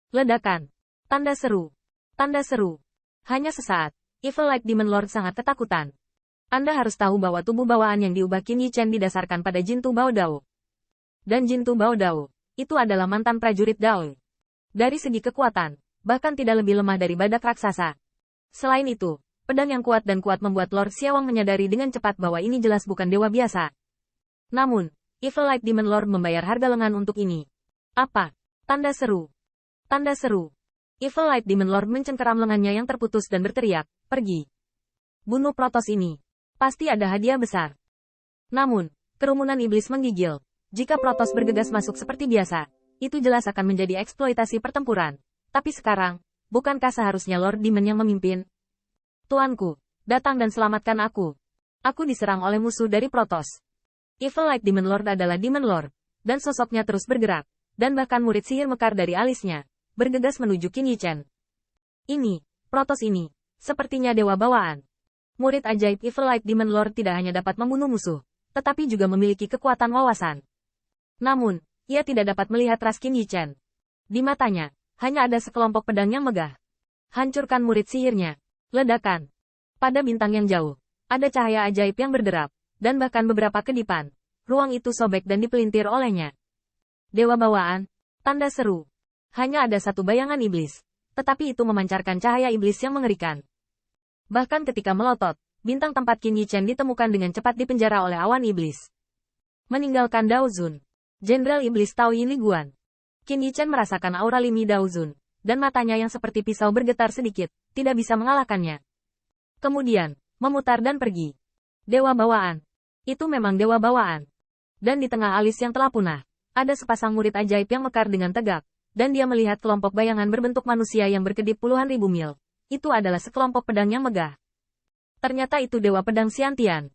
Ledakan. Tanda seru. Tanda seru. Hanya sesaat, Evil Light Demon Lord sangat ketakutan. Anda harus tahu bahwa tubuh bawaan yang diubah Qin Yichen didasarkan pada Jintu Bao Dao. Dan Jintu Bao Dao, itu adalah mantan prajurit Dao. Dari segi kekuatan, bahkan tidak lebih lemah dari badak raksasa. Selain itu, pedang yang kuat dan kuat membuat Lord Xiaowang menyadari dengan cepat bahwa ini jelas bukan dewa biasa. Namun, Evil Light Demon Lord membayar harga lengan untuk ini. Apa? Tanda seru. Tanda seru. Evil Light Demon Lord mencengkeram lengannya yang terputus dan berteriak, "Pergi. Bunuh Protoss ini. Pasti ada hadiah besar." Namun, kerumunan iblis menggigil. Jika Protoss bergegas masuk seperti biasa, itu jelas akan menjadi eksploitasi pertempuran. Tapi sekarang, bukankah seharusnya Lord Demon yang memimpin? "Tuanku, datang dan selamatkan aku. Aku diserang oleh musuh dari Protoss." Evil Light Demon Lord adalah Demon Lord, dan sosoknya terus bergerak, dan bahkan murid sihir mekar dari alisnya bergegas menuju Qin Yichen. Ini, Protoss ini, sepertinya dewa bawaan. Murid ajaib Evil Light Demon Lord tidak hanya dapat membunuh musuh, tetapi juga memiliki kekuatan wawasan. Namun, ia tidak dapat melihat ras Qin Yichen. Di matanya, hanya ada sekelompok pedang yang megah. Hancurkan murid sihirnya. Ledakan. Pada bintang yang jauh, ada cahaya ajaib yang berderap, dan bahkan beberapa kedipan. Ruang itu sobek dan dipelintir olehnya. Dewa bawaan. Tanda seru. Hanya ada satu bayangan iblis, tetapi itu memancarkan cahaya iblis yang mengerikan. Bahkan ketika melotot, bintang tempat Qin Yichen ditemukan dengan cepat dipenjara oleh awan iblis. Meninggalkan Dao Zun. Jenderal Iblis Tao Yin Liguan. Qin Yichen merasakan aura limi Dao Zun, dan matanya yang seperti pisau bergetar sedikit, tidak bisa mengalahkannya. Kemudian, memutar dan pergi. Dewa bawaan. Itu memang dewa bawaan. Dan di tengah alis yang telah punah, ada sepasang murid ajaib yang mekar dengan tegak, dan dia melihat kelompok bayangan berbentuk manusia yang berkedip puluhan ribu mil. Itu adalah sekelompok pedang yang megah. Ternyata itu dewa pedang Xiantian.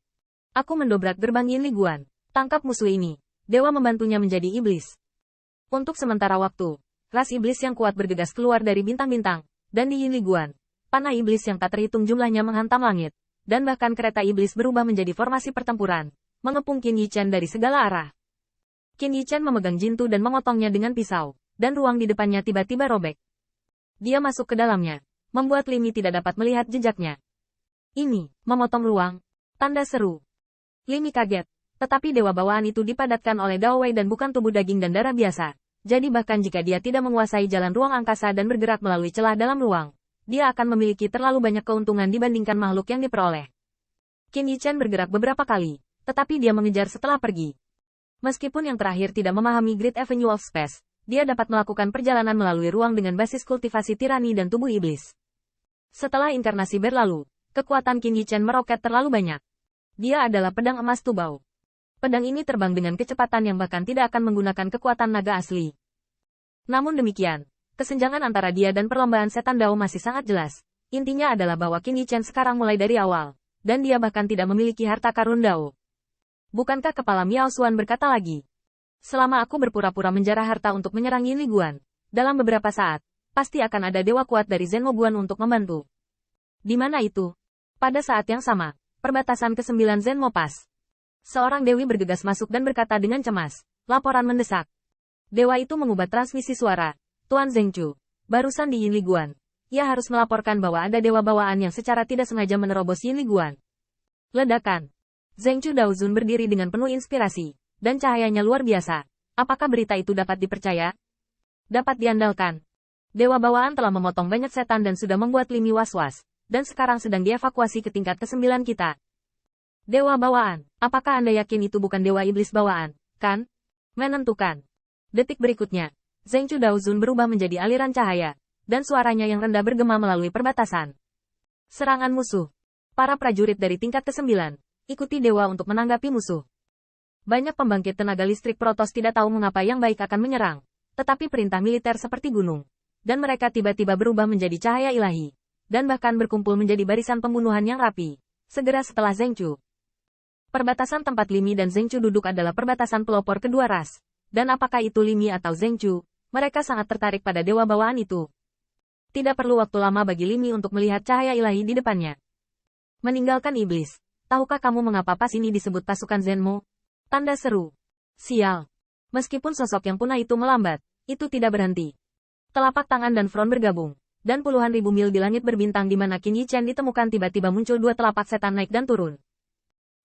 Aku mendobrak gerbang Yin Liguan. Tangkap musuh ini. Dewa membantunya menjadi iblis. Untuk sementara waktu, ras iblis yang kuat bergegas keluar dari bintang-bintang, dan di Yin Liguan, panah iblis yang tak terhitung jumlahnya menghantam langit, dan bahkan kereta iblis berubah menjadi formasi pertempuran, mengepung Qin Yichen dari segala arah. Qin Yichen memegang Jintu dan memotongnya dengan pisau, dan ruang di depannya tiba-tiba robek. Dia masuk ke dalamnya, membuat Limi tidak dapat melihat jejaknya. Ini, memotong ruang. Tanda seru. Limi kaget, tetapi dewa bawaan itu dipadatkan oleh Dao Wei dan bukan tubuh daging dan darah biasa. Jadi bahkan jika dia tidak menguasai jalan ruang angkasa dan bergerak melalui celah dalam ruang, dia akan memiliki terlalu banyak keuntungan dibandingkan makhluk yang diperoleh. Qin Yichen bergerak beberapa kali, tetapi dia mengejar setelah pergi. Meskipun yang terakhir tidak memahami Great Avenue of Space, dia dapat melakukan perjalanan melalui ruang dengan basis kultivasi tirani dan tubuh iblis. Setelah inkarnasi berlalu, kekuatan Qin Yichen meroket terlalu banyak. Dia adalah pedang emas Tubao. Pedang ini terbang dengan kecepatan yang bahkan tidak akan menggunakan kekuatan naga asli. Namun demikian, kesenjangan antara dia dan perlombaan setan Dao masih sangat jelas. Intinya adalah bahwa Qin Yichen sekarang mulai dari awal, dan dia bahkan tidak memiliki harta karun Dao. Bukankah kepala Miao Xuan berkata lagi? Selama aku berpura-pura menjarah harta untuk menyerang Yin Liguan, dalam beberapa saat, pasti akan ada dewa kuat dari Zenmo Guan untuk membantu. Di mana itu? Pada saat yang sama, perbatasan ke-9 Zenmo Pass. Seorang dewi bergegas masuk dan berkata dengan cemas, laporan mendesak. Dewa itu mengubah transmisi suara. Tuan Zhengchu, barusan di Yin Liguan. Ia harus melaporkan bahwa ada dewa bawaan yang secara tidak sengaja menerobos Yin Liguan. Ledakan. Zhengchu Daozun berdiri dengan penuh inspirasi, dan cahayanya luar biasa. Apakah berita itu dapat dipercaya? Dapat diandalkan. Dewa bawaan telah memotong banyak setan dan sudah membuat Limi was-was, dan sekarang sedang dievakuasi ke tingkat ke-9 kita. Dewa bawaan, apakah Anda yakin itu bukan dewa iblis bawaan, kan? Menentukan. Detik berikutnya, Zhengchu Daozun berubah menjadi aliran cahaya, dan suaranya yang rendah bergema melalui perbatasan. Serangan musuh. Para prajurit dari tingkat ke-9, ikuti dewa untuk menanggapi musuh. Banyak pembangkit tenaga listrik Protoss tidak tahu mengapa yang baik akan menyerang, tetapi perintah militer seperti gunung, dan mereka tiba-tiba berubah menjadi cahaya ilahi, dan bahkan berkumpul menjadi barisan pembunuhan yang rapi, segera setelah Zhengchu. Perbatasan tempat Limi dan Zhengchu duduk adalah perbatasan pelopor kedua ras, dan apakah itu Limi atau Zhengchu, mereka sangat tertarik pada dewa bawaan itu. Tidak perlu waktu lama bagi Limi untuk melihat cahaya ilahi di depannya. Meninggalkan iblis, tahukah kamu mengapa pas ini disebut pasukan Zenmo? Tanda seru. Sial. Meskipun sosok yang punah itu melambat, itu tidak berhenti. Telapak tangan dan front bergabung, dan puluhan ribu mil di langit berbintang di mana Qin Yi Chen ditemukan tiba-tiba muncul dua telapak setan naik dan turun.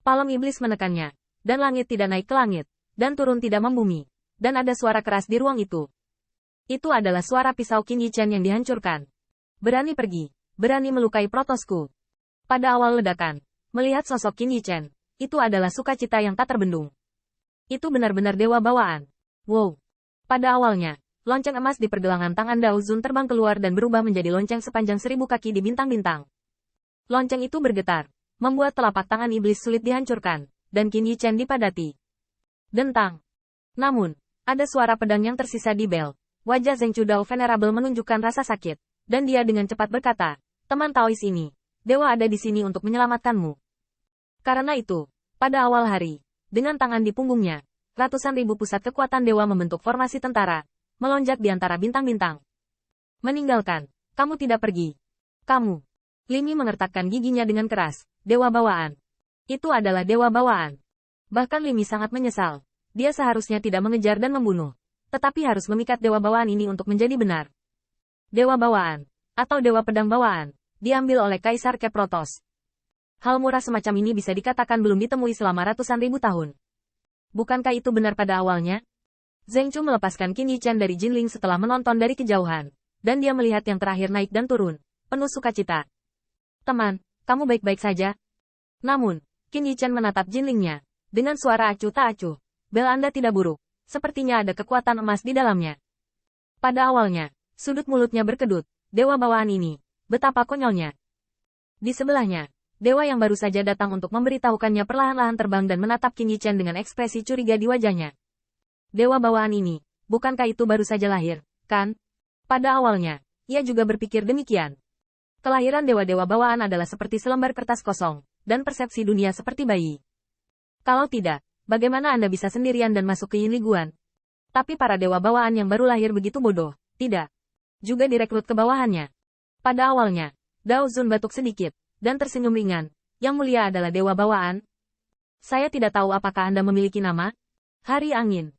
Palem iblis menekannya, dan langit tidak naik ke langit, dan turun tidak membumi, dan ada suara keras di ruang itu. Itu adalah suara pisau Qin Yi Chen yang dihancurkan. Berani pergi, berani melukai protosku. Pada awal ledakan, melihat sosok Qin Yi Chen, itu adalah sukacita yang tak terbendung. Itu benar-benar dewa bawaan. Wow. Pada awalnya, lonceng emas di pergelangan tangan Dao Zun terbang keluar dan berubah menjadi lonceng sepanjang 1000 kaki di bintang-bintang. Lonceng itu bergetar, membuat telapak tangan iblis sulit dihancurkan, dan Qin Yi Chen dipadati. Dentang. Namun, ada suara pedang yang tersisa di bel. Wajah Zheng Chudao Venerable menunjukkan rasa sakit, dan dia dengan cepat berkata, teman Taois ini, dewa ada di sini untuk menyelamatkanmu. Karena itu, pada awal hari, dengan tangan di punggungnya, ratusan ribu pusat kekuatan dewa membentuk formasi tentara, melonjak di antara bintang-bintang. Meninggalkan, kamu tidak pergi. Kamu. Limi mengertakkan giginya dengan keras, dewa bawaan. Itu adalah dewa bawaan. Bahkan Limi sangat menyesal. Dia seharusnya tidak mengejar dan membunuh. Tetapi harus memikat dewa bawaan ini untuk menjadi benar. Dewa bawaan, atau dewa pedang bawaan, diambil oleh Kaisar Keprotos. Hal murah semacam ini bisa dikatakan belum ditemui selama ratusan ribu tahun. Bukankah itu benar pada awalnya? Zheng Chu melepaskan Qin Yi Chen dari Jinling setelah menonton dari kejauhan, dan dia melihat yang terakhir naik dan turun, penuh sukacita. Teman, kamu baik-baik saja? Namun, Qin Yi Chen menatap Jinlingnya, dengan suara acuh tak acuh. Bel Anda tidak buruk, sepertinya ada kekuatan emas di dalamnya. Pada awalnya, sudut mulutnya berkedut, dewa bawaan ini, betapa konyolnya. Di sebelahnya, dewa yang baru saja datang untuk memberitahukannya perlahan-lahan terbang dan menatap Qin Yi Chen dengan ekspresi curiga di wajahnya. Dewa bawaan ini, bukankah itu baru saja lahir, kan? Pada awalnya, ia juga berpikir demikian. Kelahiran dewa-dewa bawaan adalah seperti selembar kertas kosong, dan persepsi dunia seperti bayi. Kalau tidak, bagaimana Anda bisa sendirian dan masuk ke Yin Liguan? Tapi para dewa bawaan yang baru lahir begitu bodoh, tidak? Juga direkrut ke bawahannya. Pada awalnya, Dao Zun batuk sedikit, dan tersenyum ringan. Yang mulia adalah dewa bawaan. Saya tidak tahu apakah Anda memiliki nama? Hari Angin.